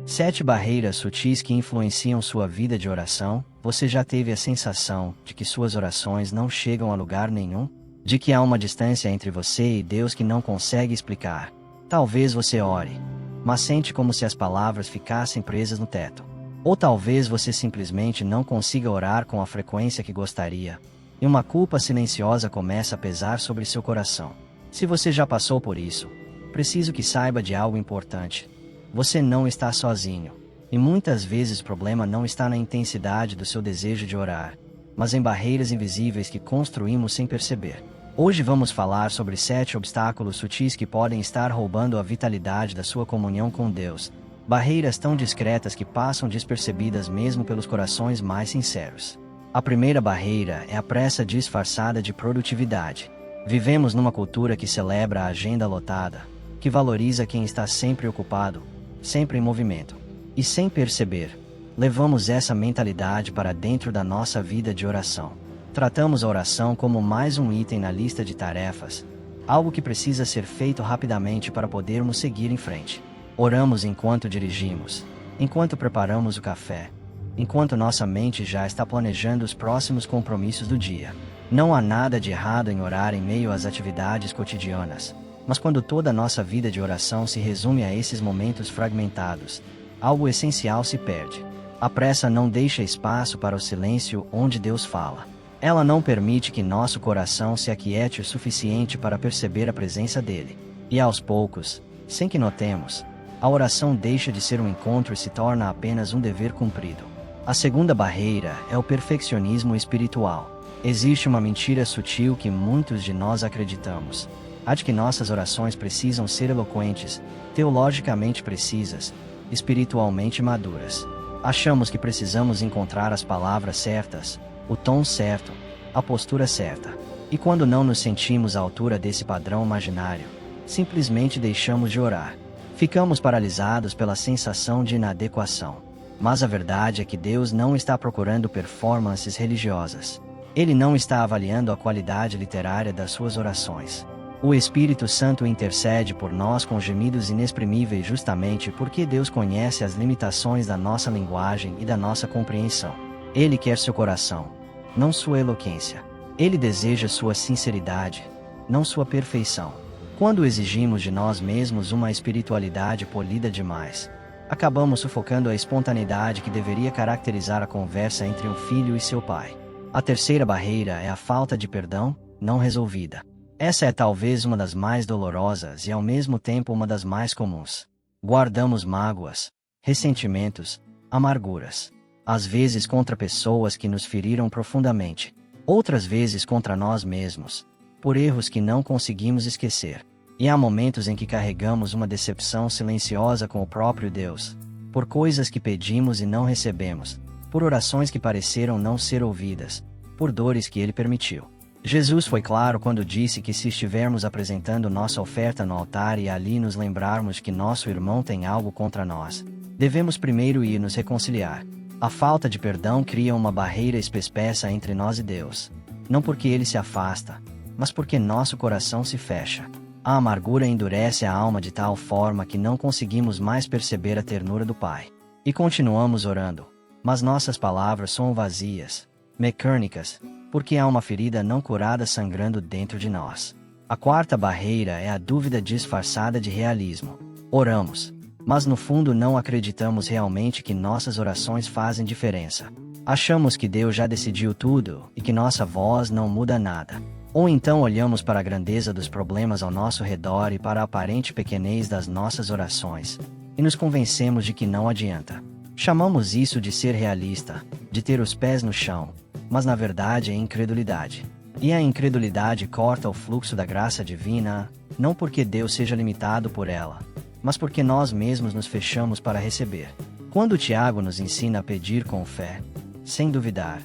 7 barreiras sutis que influenciam sua vida de oração. Você já teve a sensação de que suas orações não chegam a lugar nenhum? De que há uma distância entre você e Deus que não consegue explicar? Talvez você ore, mas sente como se as palavras ficassem presas no teto. Ou talvez você simplesmente não consiga orar com a frequência que gostaria, e uma culpa silenciosa começa a pesar sobre seu coração. Se você já passou por isso, preciso que saiba de algo importante. Você não está sozinho. E muitas vezes o problema não está na intensidade do seu desejo de orar, mas em barreiras invisíveis que construímos sem perceber. Hoje vamos falar sobre 7 obstáculos sutis que podem estar roubando a vitalidade da sua comunhão com Deus. Barreiras tão discretas que passam despercebidas mesmo pelos corações mais sinceros. A primeira barreira é a pressa disfarçada de produtividade. Vivemos numa cultura que celebra a agenda lotada, que valoriza quem está sempre ocupado, sempre em movimento. E sem perceber, levamos essa mentalidade para dentro da nossa vida de oração. Tratamos a oração como mais um item na lista de tarefas, algo que precisa ser feito rapidamente para podermos seguir em frente. Oramos enquanto dirigimos, enquanto preparamos o café, enquanto nossa mente já está planejando os próximos compromissos do dia. Não há nada de errado em orar em meio às atividades cotidianas, mas quando toda a nossa vida de oração se resume a esses momentos fragmentados, algo essencial se perde. A pressa não deixa espaço para o silêncio onde Deus fala. Ela não permite que nosso coração se aquiete o suficiente para perceber a presença dele. E aos poucos, sem que notemos, a oração deixa de ser um encontro e se torna apenas um dever cumprido. A segunda barreira é o perfeccionismo espiritual. Existe uma mentira sutil que muitos de nós acreditamos. A de que nossas orações precisam ser eloquentes, teologicamente precisas, espiritualmente maduras. Achamos que precisamos encontrar as palavras certas, o tom certo, a postura certa. E quando não nos sentimos à altura desse padrão imaginário, simplesmente deixamos de orar. Ficamos paralisados pela sensação de inadequação. Mas a verdade é que Deus não está procurando performances religiosas. Ele não está avaliando a qualidade literária das suas orações. O Espírito Santo intercede por nós com gemidos inexprimíveis justamente porque Deus conhece as limitações da nossa linguagem e da nossa compreensão. Ele quer seu coração, não sua eloquência. Ele deseja sua sinceridade, não sua perfeição. Quando exigimos de nós mesmos uma espiritualidade polida demais, acabamos sufocando a espontaneidade que deveria caracterizar a conversa entre um filho e seu pai. A terceira barreira é a falta de perdão, não resolvida. Essa é talvez uma das mais dolorosas e ao mesmo tempo uma das mais comuns. Guardamos mágoas, ressentimentos, amarguras. Às vezes contra pessoas que nos feriram profundamente. Outras vezes contra nós mesmos, por erros que não conseguimos esquecer. E há momentos em que carregamos uma decepção silenciosa com o próprio Deus, por coisas que pedimos e não recebemos, por orações que pareceram não ser ouvidas, por dores que Ele permitiu. Jesus foi claro quando disse que se estivermos apresentando nossa oferta no altar e ali nos lembrarmos que nosso irmão tem algo contra nós, devemos primeiro ir nos reconciliar. A falta de perdão cria uma barreira espessa entre nós e Deus. Não porque Ele se afasta, mas porque nosso coração se fecha. A amargura endurece a alma de tal forma que não conseguimos mais perceber a ternura do Pai. E continuamos orando, mas nossas palavras são vazias, mecânicas, porque há uma ferida não curada sangrando dentro de nós. A quarta barreira é a dúvida disfarçada de realismo. Oramos, mas no fundo não acreditamos realmente que nossas orações fazem diferença. Achamos que Deus já decidiu tudo e que nossa voz não muda nada. Ou então olhamos para a grandeza dos problemas ao nosso redor e para a aparente pequenez das nossas orações, e nos convencemos de que não adianta. Chamamos isso de ser realista, de ter os pés no chão, mas na verdade é incredulidade. E a incredulidade corta o fluxo da graça divina, não porque Deus seja limitado por ela, mas porque nós mesmos nos fechamos para receber. Quando Tiago nos ensina a pedir com fé, sem duvidar,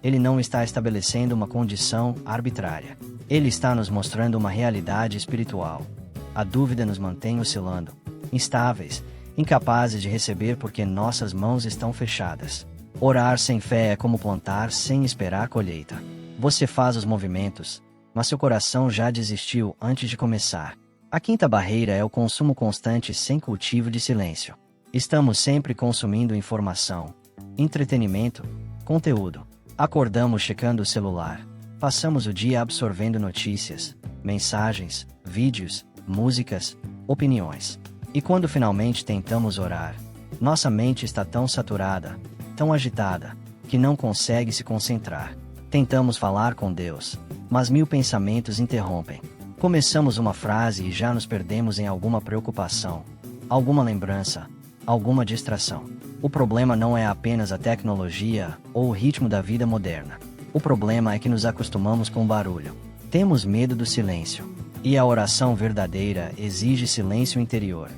ele não está estabelecendo uma condição arbitrária. Ele está nos mostrando uma realidade espiritual. A dúvida nos mantém oscilando, instáveis, incapazes de receber porque nossas mãos estão fechadas. Orar sem fé é como plantar sem esperar colheita. Você faz os movimentos, mas seu coração já desistiu antes de começar. A quinta barreira é o consumo constante sem cultivo de silêncio. Estamos sempre consumindo informação, entretenimento, conteúdo. Acordamos checando o celular. Passamos o dia absorvendo notícias, mensagens, vídeos, músicas, opiniões. E quando finalmente tentamos orar, nossa mente está tão saturada, tão agitada, que não consegue se concentrar. Tentamos falar com Deus, mas 1000 pensamentos interrompem. Começamos uma frase e já nos perdemos em alguma preocupação, alguma lembrança, alguma distração. O problema não é apenas a tecnologia ou o ritmo da vida moderna. O problema é que nos acostumamos com o barulho. Temos medo do silêncio. E a oração verdadeira exige silêncio interior.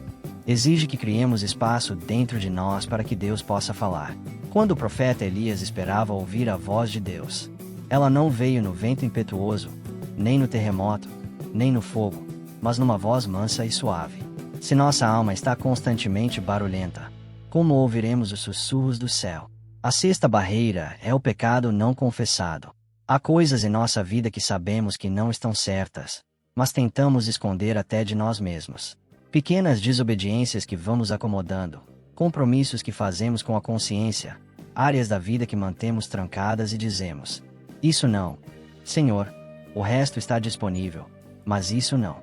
Exige que criemos espaço dentro de nós para que Deus possa falar. Quando o profeta Elias esperava ouvir a voz de Deus, ela não veio no vento impetuoso, nem no terremoto, nem no fogo, mas numa voz mansa e suave. Se nossa alma está constantemente barulhenta, como ouviremos os sussurros do céu? A sexta barreira é o pecado não confessado. Há coisas em nossa vida que sabemos que não estão certas, mas tentamos esconder até de nós mesmos. Pequenas desobediências que vamos acomodando, compromissos que fazemos com a consciência, áreas da vida que mantemos trancadas e dizemos: isso não, Senhor, o resto está disponível, mas isso não.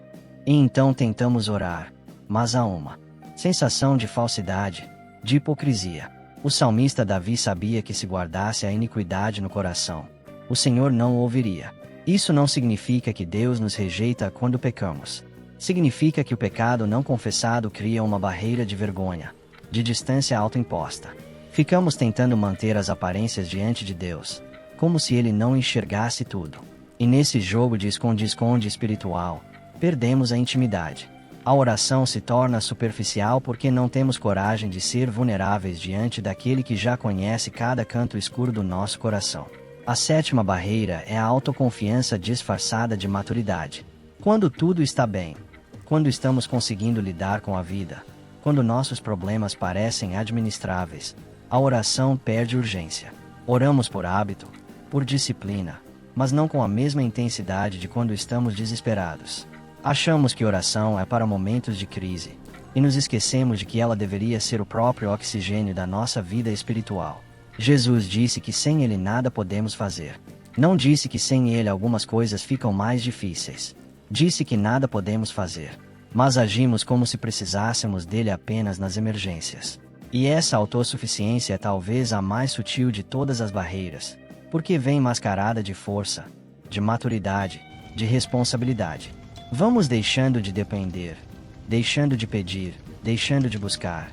E então tentamos orar, mas há uma sensação de falsidade, de hipocrisia. O salmista Davi sabia que se guardasse a iniquidade no coração, o Senhor não o ouviria. Isso não significa que Deus nos rejeita quando pecamos. Significa que o pecado não confessado cria uma barreira de vergonha, de distância autoimposta. Ficamos tentando manter as aparências diante de Deus, como se Ele não enxergasse tudo. E nesse jogo de esconde-esconde espiritual, perdemos a intimidade. A oração se torna superficial porque não temos coragem de ser vulneráveis diante daquele que já conhece cada canto escuro do nosso coração. A sétima barreira é a autoconfiança disfarçada de maturidade. Quando tudo está bem, quando estamos conseguindo lidar com a vida, quando nossos problemas parecem administráveis, a oração perde urgência. Oramos por hábito, por disciplina, mas não com a mesma intensidade de quando estamos desesperados. Achamos que oração é para momentos de crise, e nos esquecemos de que ela deveria ser o próprio oxigênio da nossa vida espiritual. Jesus disse que sem Ele nada podemos fazer. Não disse que sem Ele algumas coisas ficam mais difíceis. Disse que nada podemos fazer, mas agimos como se precisássemos dele apenas nas emergências. E essa autossuficiência é talvez a mais sutil de todas as barreiras, porque vem mascarada de força, de maturidade, de responsabilidade. Vamos deixando de depender, deixando de pedir, deixando de buscar,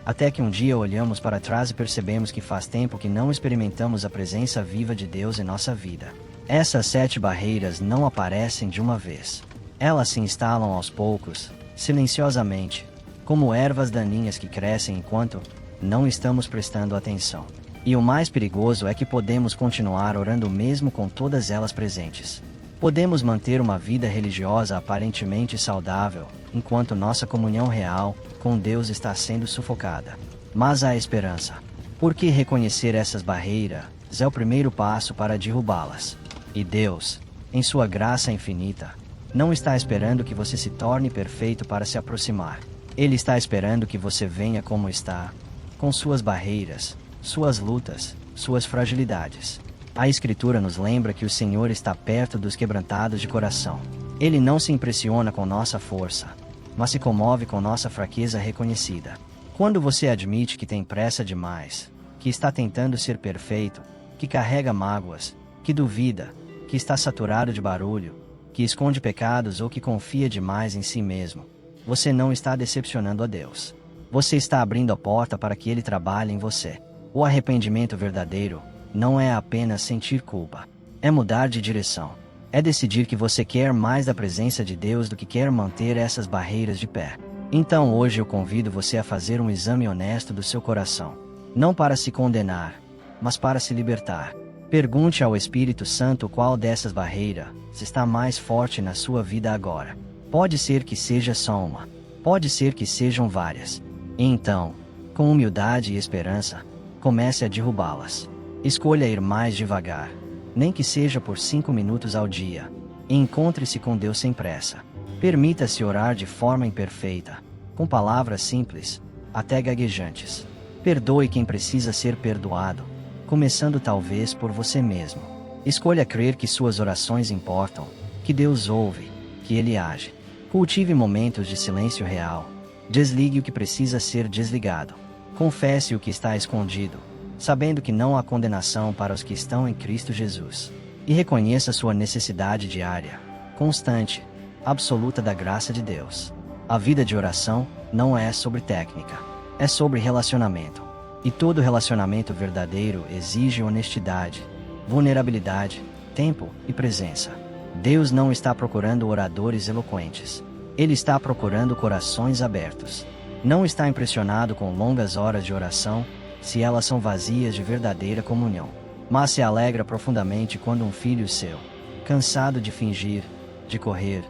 até que um dia olhamos para trás e percebemos que faz tempo que não experimentamos a presença viva de Deus em nossa vida. Essas 7 barreiras não aparecem de uma vez. Elas se instalam aos poucos, silenciosamente, como ervas daninhas que crescem enquanto não estamos prestando atenção. E o mais perigoso é que podemos continuar orando mesmo com todas elas presentes. Podemos manter uma vida religiosa aparentemente saudável, enquanto nossa comunhão real com Deus está sendo sufocada. Mas há esperança, porque reconhecer essas barreiras é o primeiro passo para derrubá-las. E Deus, em sua graça infinita, não está esperando que você se torne perfeito para se aproximar. Ele está esperando que você venha como está, com suas barreiras, suas lutas, suas fragilidades. A Escritura nos lembra que o Senhor está perto dos quebrantados de coração. Ele não se impressiona com nossa força, mas se comove com nossa fraqueza reconhecida. Quando você admite que tem pressa demais, que está tentando ser perfeito, que carrega mágoas, que duvida, que está saturado de barulho, que esconde pecados ou que confia demais em si mesmo, você não está decepcionando a Deus. Você está abrindo a porta para que Ele trabalhe em você. O arrependimento verdadeiro não é apenas sentir culpa. É mudar de direção. É decidir que você quer mais da presença de Deus do que quer manter essas barreiras de pé. Então hoje eu convido você a fazer um exame honesto do seu coração. Não para se condenar, mas para se libertar. Pergunte ao Espírito Santo qual dessas barreiras está mais forte na sua vida agora. Pode ser que seja só uma. Pode ser que sejam várias. E então, com humildade e esperança, comece a derrubá-las. Escolha ir mais devagar, nem que seja por 5 minutos ao dia. E encontre-se com Deus sem pressa. Permita-se orar de forma imperfeita, com palavras simples, até gaguejantes. Perdoe quem precisa ser perdoado, começando talvez por você mesmo. Escolha crer que suas orações importam, que Deus ouve, que Ele age. Cultive momentos de silêncio real. Desligue o que precisa ser desligado. Confesse o que está escondido, sabendo que não há condenação para os que estão em Cristo Jesus. E reconheça sua necessidade diária, constante, absoluta da graça de Deus. A vida de oração não é sobre técnica, é sobre relacionamento. E todo relacionamento verdadeiro exige honestidade, vulnerabilidade, tempo e presença. Deus não está procurando oradores eloquentes. Ele está procurando corações abertos. Não está impressionado com longas horas de oração, se elas são vazias de verdadeira comunhão. Mas se alegra profundamente quando um filho seu, cansado de fingir, de correr,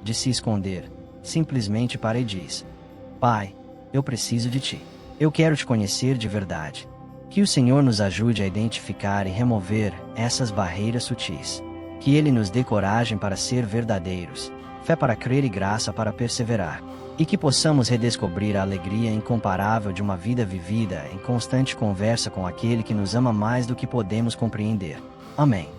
de se esconder, simplesmente para e diz: Pai, eu preciso de ti. Eu quero te conhecer de verdade. Que o Senhor nos ajude a identificar e remover essas barreiras sutis. Que Ele nos dê coragem para ser verdadeiros, fé para crer e graça para perseverar. E que possamos redescobrir a alegria incomparável de uma vida vivida em constante conversa com aquele que nos ama mais do que podemos compreender. Amém.